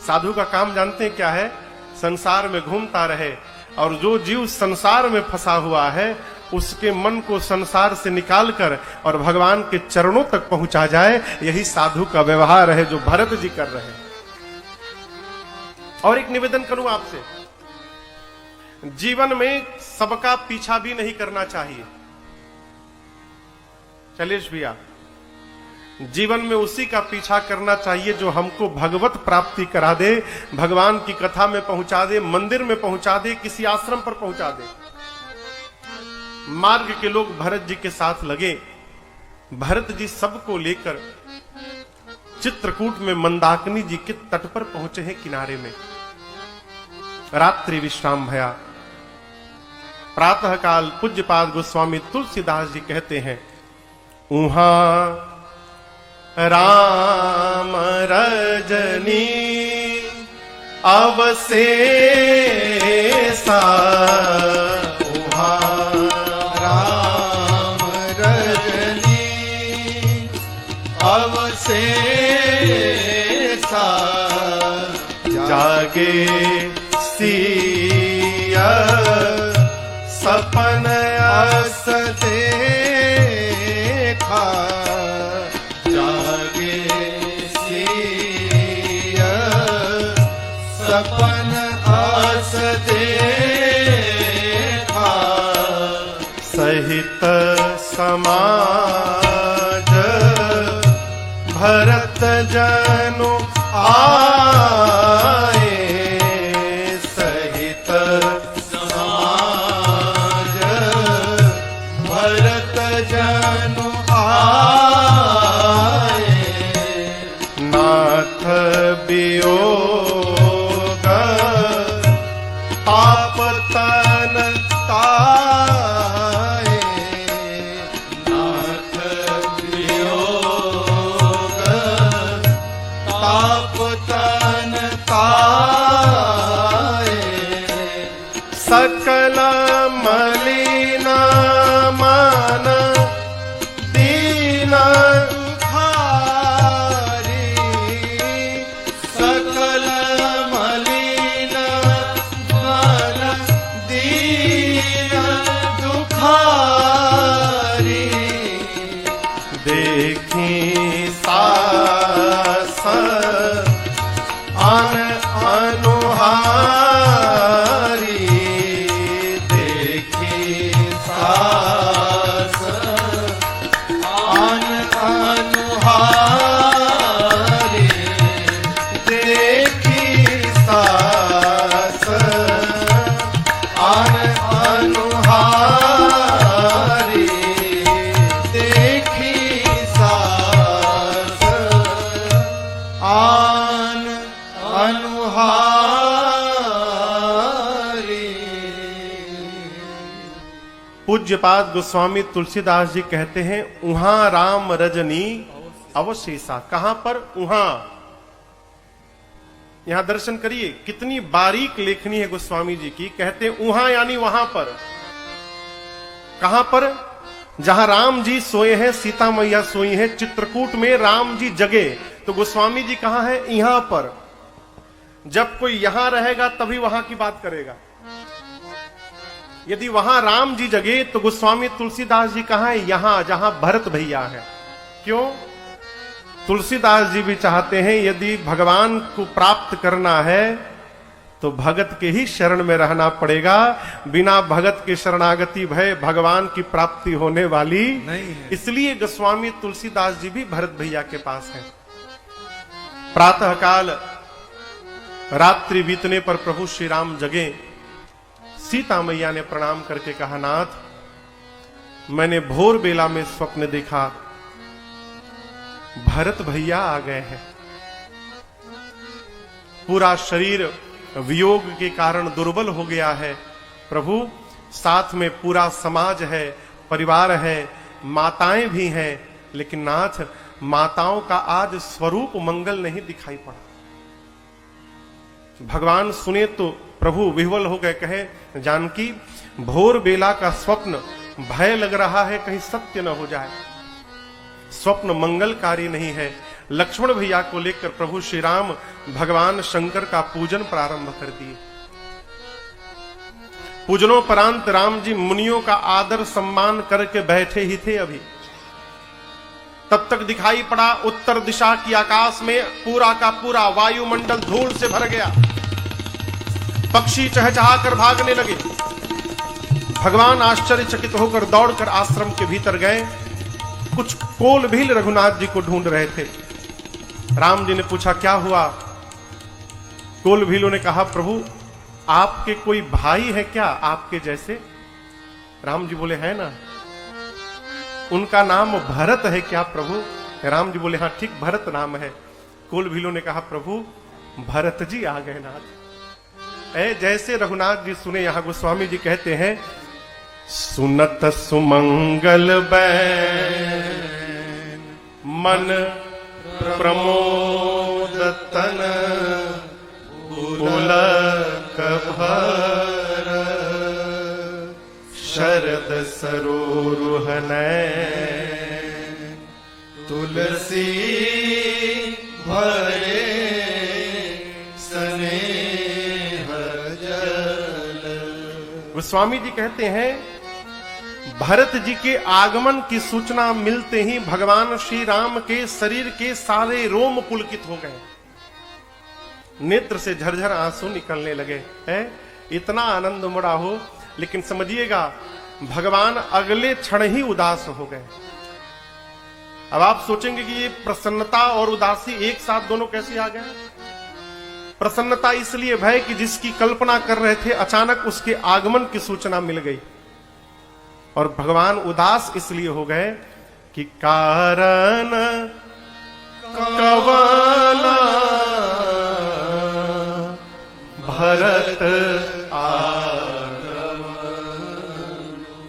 साधु का काम जानते हैं क्या है? संसार में घूमता रहे, और जो जीव संसार में फंसा हुआ है उसके मन को संसार से निकालकर और भगवान के चरणों तक पहुंचा जाए, यही साधु का व्यवहार है जो भरत जी कर रहे हैं। और एक निवेदन करूं आपसे, जीवन में सबका पीछा भी नहीं करना चाहिए। शैलेश भैया, जीवन में उसी का पीछा करना चाहिए जो हमको भगवत प्राप्ति करा दे, भगवान की कथा में पहुंचा दे, मंदिर में पहुंचा दे, किसी आश्रम पर पहुंचा दे। मार्ग के लोग भरत जी के साथ लगे। भरत जी सबको लेकर चित्रकूट में मंदाकिनी जी के तट पर पहुंचे हैं, किनारे में। रात्रि विश्राम भया। प्रातः काल पूज्यपाद गोस्वामी तुलसीदास जी कहते हैं, उहां राम रजनी अवशेषा, उहां राम रजनी अवशेषा, जागे सिया सपन अस देखा, जागे सिया सपन अस देखा, सहित समाज भरत जनु आए, सहित समाज भरत जनु आए, नाथ वियोग पाप तन ताए, नाथ वियोग पाप तन ताए, सकल मलिन मन दीन दुखारी, सकल मलिन मन दीन दुखारी, देखी सास अन अनुहारी, देखी सास अन अनुहारी, देखी सास अन अनुहारी, देखी सास आन अनुहारी। पूज्यपाद गोस्वामी तुलसीदास जी कहते हैं, उहां राम रजनी अवशेषा। कहां पर? उहां। यहां दर्शन करिए, कितनी बारीक लेखनी है गोस्वामी जी की। कहते हैं उहां यानी वहां पर। कहां पर? जहां राम जी सोए हैं, सीता मैया सोई हैं, चित्रकूट में राम जी जगे। तो गोस्वामी जी कहां है? यहां पर। जब कोई यहां रहेगा तभी वहां की बात करेगा। यदि वहां राम जी जगे तो गोस्वामी तुलसीदास जी कहां है? यहां, जहां भरत भैया है। क्यों? तुलसीदास जी भी चाहते हैं यदि भगवान को प्राप्त करना है तो भगत के ही शरण में रहना पड़ेगा। बिना भगत के शरणागति भय भगवान की प्राप्ति होने वाली नहीं है। इसलिए गोस्वामी तुलसीदास जी भी भरत भैया के पास हैं। प्रातः काल रात्रि बीतने पर प्रभु श्री राम जगे। सीता मैया ने प्रणाम करके कहा, नाथ, मैंने भोर बेला में स्वप्न देखा, भरत भैया आ गए हैं। पूरा शरीर वियोग के कारण दुर्बल हो गया है। प्रभु, साथ में पूरा समाज है, परिवार है, माताएं भी हैं, लेकिन नाथ, माताओं का आज स्वरूप मंगल नहीं दिखाई पड़ा। भगवान सुने तो प्रभु विह्वल हो गए। कहे, जानकी, भोर बेला का स्वप्न, भय लग रहा है कहीं सत्य न हो जाए। स्वप्न मंगलकारी नहीं है। लक्ष्मण भैया को लेकर प्रभु श्री राम भगवान शंकर का पूजन प्रारंभ कर दिए। पूजनोपरांत राम जी मुनियों का आदर सम्मान करके बैठे ही थे अभी, तब तक दिखाई पड़ा उत्तर दिशा की आकाश में पूरा का पूरा वायुमंडल धूल से भर गया। पक्षी चहचहा कर भागने लगे। भगवान आश्चर्यचकित होकर दौड़कर आश्रम के भीतर गए। कुछ कोल भील रघुनाथ जी को ढूंढ रहे थे। राम जी ने पूछा क्या हुआ? कोल भीलों ने कहा प्रभु आपके कोई भाई है क्या आपके जैसे? राम जी बोले है ना। उनका नाम भरत है क्या प्रभु? राम जी बोले हाँ ठीक भरत नाम है। कोल भीलों ने कहा प्रभु भरत जी आ गए नाथ। जैसे रघुनाथ जी सुने, यहां गोस्वामी जी कहते हैं सुनत सुमंगल बैन मन प्रमोद तन पुलक भर शरद सरोरुह नैन तुलसी भरे स्नेह जल। गोस्वामी जी कहते हैं भरत जी के आगमन की सूचना मिलते ही भगवान श्री राम के शरीर के सारे रोम पुलकित हो गए। नेत्र से झरझर आंसू निकलने लगे। है इतना आनंद उमड़ा हो, लेकिन समझिएगा भगवान अगले क्षण ही उदास हो गए। अब आप सोचेंगे कि ये प्रसन्नता और उदासी एक साथ दोनों कैसे आ गए? प्रसन्नता इसलिए भय कि जिसकी कल्पना कर रहे थे अचानक उसके आगमन की सूचना मिल गई, और भगवान उदास इसलिए हो गए कि कारण कवना भरत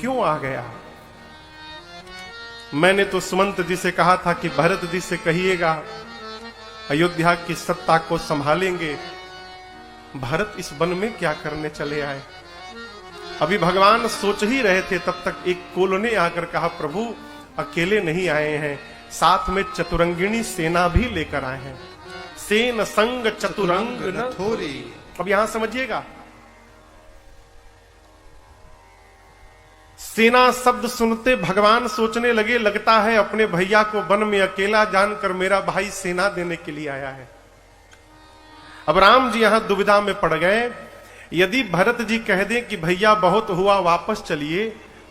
क्यों आ गया? मैंने तो सुमंत जी से कहा था कि भरत जी से कहिएगा अयोध्या की सत्ता को संभालेंगे। भरत इस वन में क्या करने चले आए? अभी भगवान सोच ही रहे थे, तब तक एक कोल ने आकर कहा प्रभु अकेले नहीं आए हैं, साथ में चतुरंगिणी सेना भी लेकर आए हैं। सेन संग चतुरंग न थोरी। अब यहां समझिएगा, सेना शब्द सुनते भगवान सोचने लगे लगता है अपने भैया को वन में अकेला जानकर मेरा भाई सेना देने के लिए आया है। अब राम जी यहां दुविधा में पड़ गए। यदि भरत जी कह दें कि भैया बहुत हुआ वापस चलिए,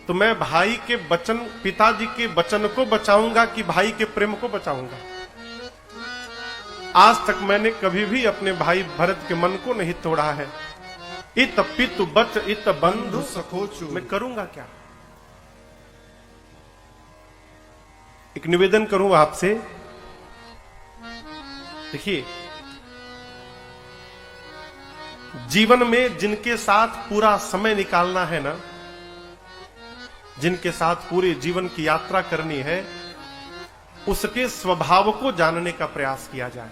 तो मैं भाई के वचन, पिताजी के वचन को बचाऊंगा कि भाई के प्रेम को बचाऊंगा? आज तक मैंने कभी भी अपने भाई भरत के मन को नहीं तोड़ा है। इत पितु बच इत बंधु सखोचु, मैं करूंगा क्या? एक निवेदन करूं आपसे, देखिए जीवन में जिनके साथ पूरा समय निकालना है ना, जिनके साथ पूरे जीवन की यात्रा करनी है, उसके स्वभाव को जानने का प्रयास किया जाए।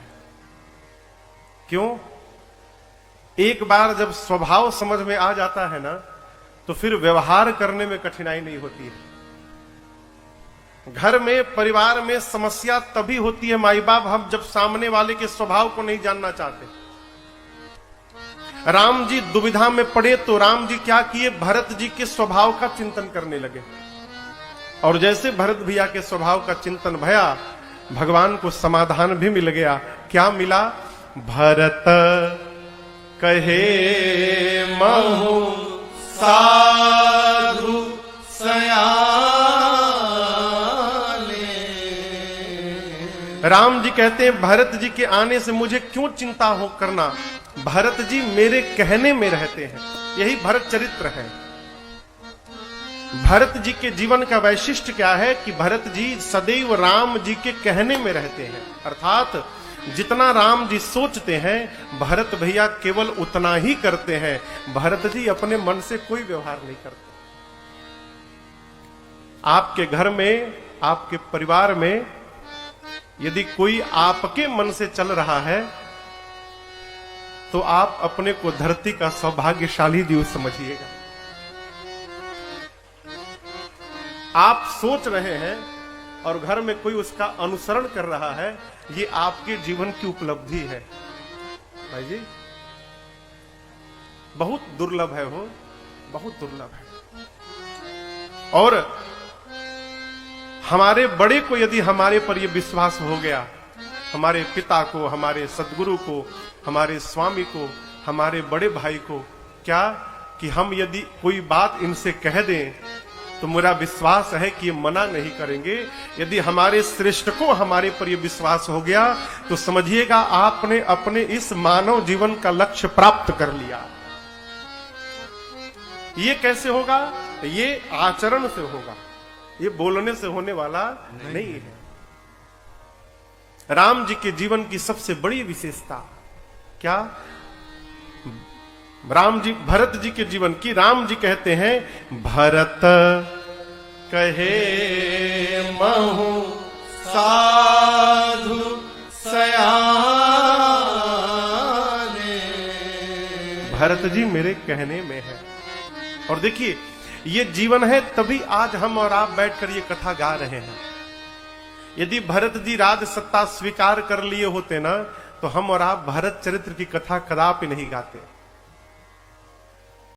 क्यों? एक बार जब स्वभाव समझ में आ जाता है ना, तो फिर व्यवहार करने में कठिनाई नहीं होती है। घर में, परिवार में समस्या तभी होती है माई बाप हम जब सामने वाले के स्वभाव को नहीं जानना चाहते। राम जी दुविधा में पड़े तो राम जी क्या किए? भरत जी के स्वभाव का चिंतन करने लगे, और जैसे भरत भैया के स्वभाव का चिंतन भया, भगवान को समाधान भी मिल गया। क्या मिला? भरत कहे महु साधु सयाने। राम जी कहते हैं भरत जी के आने से मुझे क्यों चिंता हो करना, भरत जी मेरे कहने में रहते हैं। यही भरत चरित्र है। भरत जी के जीवन का वैशिष्ट्य क्या है कि भरत जी सदैव राम जी के कहने में रहते हैं। अर्थात जितना राम जी सोचते हैं भरत भैया केवल उतना ही करते हैं। भरत जी अपने मन से कोई व्यवहार नहीं करते। आपके घर में, आपके परिवार में यदि कोई आपके मन से चल रहा है तो आप अपने को धरती का सौभाग्यशाली जीव समझिएगा। आप सोच रहे हैं और घर में कोई उसका अनुसरण कर रहा है, ये आपके जीवन की उपलब्धि है भाई जी। बहुत दुर्लभ है वो, बहुत दुर्लभ है। और हमारे बड़े को यदि हमारे पर यह विश्वास हो गया, हमारे पिता को, हमारे सदगुरु को, हमारे स्वामी को, हमारे बड़े भाई को, क्या कि हम यदि कोई बात इनसे कह दें तो मेरा विश्वास है कि ये मना नहीं करेंगे। यदि हमारे श्रेष्ठ को हमारे पर यह विश्वास हो गया तो समझिएगा आपने अपने इस मानव जीवन का लक्ष्य प्राप्त कर लिया। ये कैसे होगा? ये आचरण से होगा, ये बोलने से होने वाला नहीं है। राम जी के जीवन की सबसे बड़ी विशेषता क्या? राम जी, भरत जी के जीवन की, राम जी कहते हैं भरत कहे महु साधु सयाने। भरत जी मेरे कहने में है। और देखिए ये जीवन है, तभी आज हम और आप बैठकर ये कथा गा रहे हैं। यदि भरत जी राज सत्ता स्वीकार कर लिए होते ना, तो हम और आप भरत चरित्र की कथा कदापि नहीं गाते।